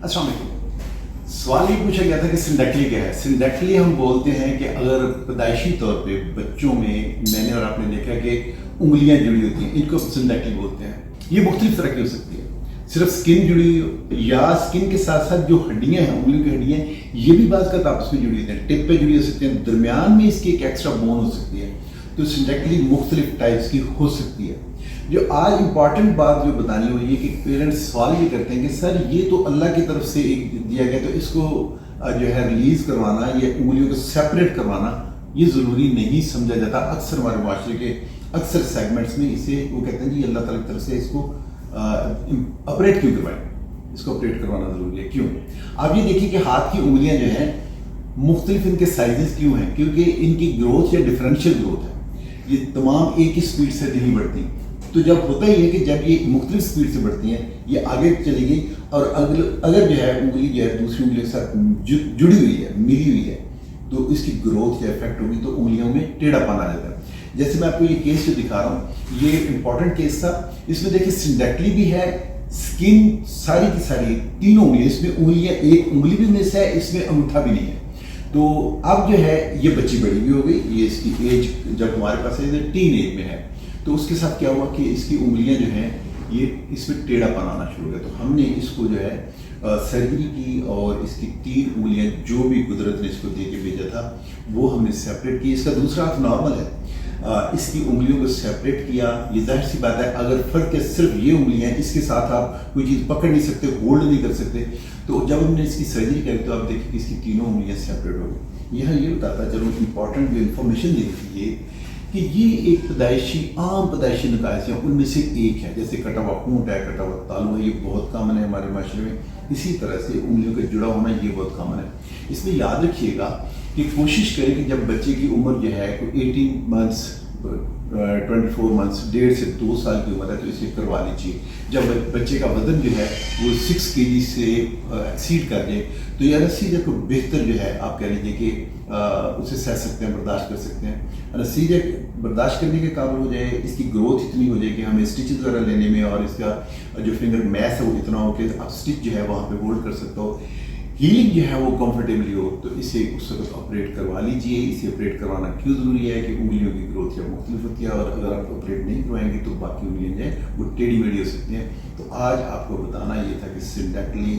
अस्सलाम वालेकुम। सवाल ये पूछा गया था कि सिंडेक्टली क्या है। सिंडेक्टली हम बोलते हैं कि अगर पैदाइशी तौर पे बच्चों में मैंने और आपने देखा कि उंगलियां जुड़ी होती हैं, इनको सिंडेक्टली बोलते हैं। ये मुख्तलिफ तरह की हो सकती है, सिर्फ स्किन जुड़ी हुई या स्किन के साथ साथ जो हड्डियां हैं, उंगलियों की हड्डियां, ये भी बात का आपस में जुड़ी होती हैं, टिप पे जुड़ी हो सकती हैं, दरमियान में इसकी एक एक्स्ट्रा बोन हो सकती है। तो सिंडेक्टली मुख्तलिफ टाइप्स की हो सकती है। जो आज इंपॉर्टेंट बात जो बतानी हो ये कि पेरेंट्स सवाल ये करते हैं कि सर ये तो अल्लाह की तरफ से एक दिया गया, तो इसको जो है रिलीज करवाना या उंगलियों को सेपरेट करवाना ये ज़रूरी नहीं समझा जाता। अक्सर हमारे माशरे के अक्सर सेगमेंट्स में इसे वो कहते हैं कि अल्लाह ताला की तरफ से इसको ऑपरेट क्यों करवाएं, इसको ऑपरेट करवाना ज़रूरी है क्यों। आप ये देखिए कि हाथ की उंगलियां जो हैं मुख्तलिफ इनके साइजेस क्यों हैं, क्योंकि इनकी ग्रोथ या डिफरेंशियल ग्रोथ है, ये तमाम एक ही स्पीड से नहीं बढ़ती। तो जब होता ही है कि जब ये मुख्तलिफ स्पीड से बढ़ती हैं, ये आगे चली गई और अगर जो है उंगली जो है दूसरी उंगली के साथ जुड़ी हुई है, मिली हुई है, तो इसकी ग्रोथ या इफेक्ट होगी तो उंगलियों में टेढ़ापन आ जाता है। जैसे मैं आपको ये केस जो दिखा रहा हूँ, ये इंपॉर्टेंट केस था। इसमें देखिए सिंडेक्टली भी है, स्किन सारी की सारी तीनों उंगलियां, इसमें उंगलियां एक उंगली भी मिस है, इसमें अंगूठा भी नहीं है। तो अब जो है ये बच्ची बड़ी भी हो गई, ये इसकी एज जब हमारे पास है टीन एज में है, तो उसके साथ क्या हुआ कि इसकी उंगलियां जो हैं ये इसमें टेढ़ापन आना शुरू हो गया। तो हमने इसको जो है सर्जरी की और इसकी 3 उंगलियां जो भी कुदरत ने इसको दे के भेजा था वो हमने सेपरेट की। इसका दूसरा हाथ नॉर्मल है, इसकी उंगलियों को सेपरेट किया। ये जाहिर सी बात है, अगर फर्क है सिर्फ ये उंगलियां, इसके साथ आप कोई चीज़ पकड़ नहीं सकते, होल्ड नहीं कर सकते। तो जब हमने इसकी सर्जरी करी तो आप देखिए कि इसकी तीनों उंगलियां सेपरेट हो गई। यह ये बताता चलो इंपॉर्टेंट जो इन्फॉर्मेशन दी थी ये कि ये एक पैदाइशी आम पैदाइशी नकायस हैं, उनमें से एक है। जैसे कटा हुआ ऊँट है, कटा हुआ तालू है, ये बहुत कॉमन है हमारे माशरे में। इसी तरह से उंगलियों का जुड़ा होना ये बहुत कॉमन है। इसमें याद रखिएगा कि कोशिश करें कि जब बच्चे की उम्र जो है कोई 18 मंथ्स 24 मंथ्स 1.5 से 2 साल की उम्र है तो इसे करवा लीजिए। जब बच्चे का वजन जो है वो 6 kg से एक्सीड कर जाए तो ये एनेस्थीसिया को बेहतर जो है आप कह लीजिए कि उसे सह सकते हैं, बर्दाश्त कर सकते हैं। एनेस्थीसिया बर्दाश्त करने के काबिल हो जाए, इसकी ग्रोथ इतनी हो जाए कि हमें स्टिचेस वगैरह लेने में और इसका जो फिंगर मैस है वो इतना हो कि आप स्टिच जो है वहाँ पे होल्ड कर सकते हो, हीलिंग जो है वो कंफर्टेबली हो, तो इसे उस वक्त ऑपरेट करवा लीजिए। इसे ऑपरेट करवाना क्यों ज़रूरी है कि उंगलियों की ग्रोथ या मुख्तलिफ होती है और अगर आप ऑपरेट नहीं करवाएंगे तो बाकी उंगलियाँ जो है वो टेढ़ी मेढ़ी हो सकती हैं। तो आज आपको बताना ये था कि सिंडेक्टली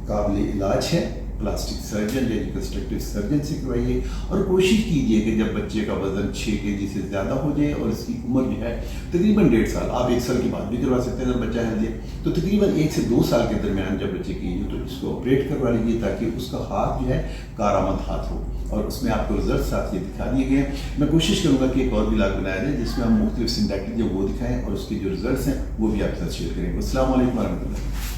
काबिल इलाज है, प्लास्टिक सर्जन या रिकन्स्ट्रक्टिव सर्जन से करवाइए और कोशिश कीजिए कि जब बच्चे का वजन 6 kg से ज़्यादा हो जाए और इसकी उम्र जो है तकरीबन 1.5 साल, आप 1 साल के बाद भी करवा सकते हैं अगर बच्चा हेल्दी है, तो तकरीबन 1 से 2 साल के दरमियान जब बच्चे की तो इसको ऑपरेट करवा लीजिए ताकि उसका हाथ जो है कारामद हाथ हो। और उसमें आपको रिजल्ट साथ ये दिखा दिए गए हैं। मैं कोशिश करूँगा कि एक और भी लाग बनाया जाए जिसमें हम मुख्तलिफ सिंडेक्टली जो वो दिखाएँ और उसके जो रिजल्ट हैं वो भी आपके साथ शेयर करेंगे। अस्सलाम वालेकुम।